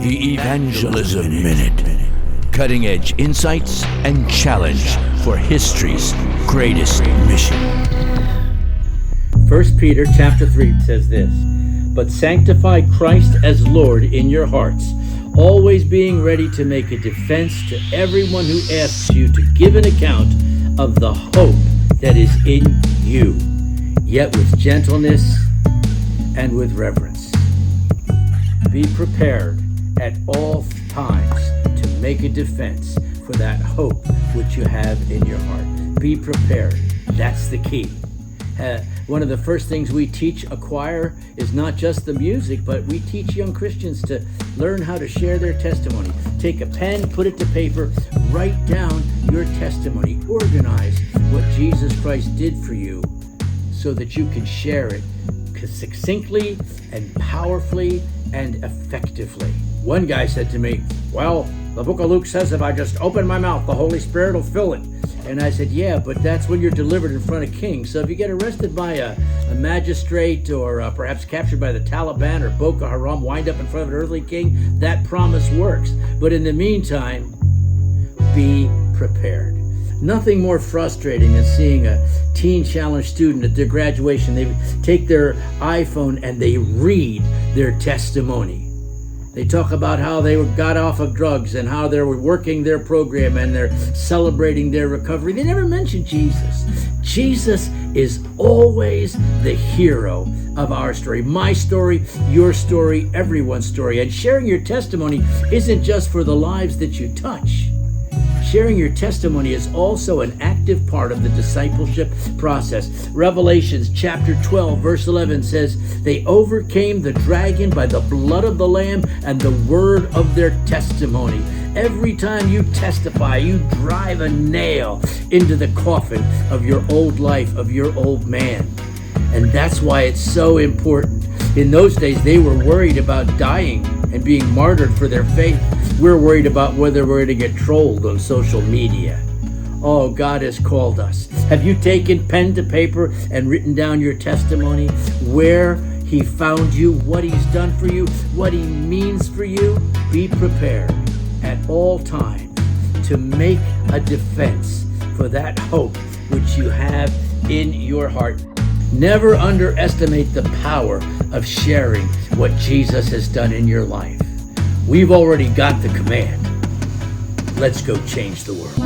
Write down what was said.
The Evangelism Minute. Cutting edge insights and challenge for history's greatest mission. 1 Peter chapter 3 says this, "But sanctify Christ as Lord in your hearts, always being ready to make a defense to everyone who asks you to give an account of the hope that is in you, yet with gentleness and with reverence. Be prepared at all times to make a defense for that hope which you have in your heart." Be prepared. That's the key. One of the first things we teach a choir is not just the music, but we teach young Christians to learn how to share their testimony. Take a pen, put it to paper, write down your testimony. Organize what Jesus Christ did for you so that you can share it succinctly and powerfully and effectively. One guy said to me, "Well, the book of Luke says if I just open my mouth, the Holy Spirit will fill it." And I said, yeah, but that's when you're delivered in front of kings. So if you get arrested by a magistrate or perhaps captured by the Taliban or Boko Haram, wind up in front of an earthly king, that promise works. But in the meantime, be prepared. Nothing more frustrating than seeing a teen challenge student at their graduation. They take their iPhone and they read their testimony. They talk about how they got off of drugs and how they were working their program and they're celebrating their recovery. They never mention Jesus. Jesus is always the hero of our story. My story, your story, everyone's story. And sharing your testimony isn't just for the lives that you touch. Sharing your testimony is also an active part of the discipleship process. Revelations chapter 12, verse 11 says, "They overcame the dragon by the blood of the Lamb and the word of their testimony." Every time you testify, you drive a nail into the coffin of your old life, of your old man. And that's why it's so important. In those days, they were worried about dying and being martyred for their faith. We're worried about whether we're going to get trolled on social media. Oh, God has called us. Have you taken pen to paper and written down your testimony? Where He found you, what He's done for you, what He means for you? Be prepared at all times to make a defense for that hope which you have in your heart. Never underestimate the power of sharing what Jesus has done in your life. We've already got the command. Let's go change the world.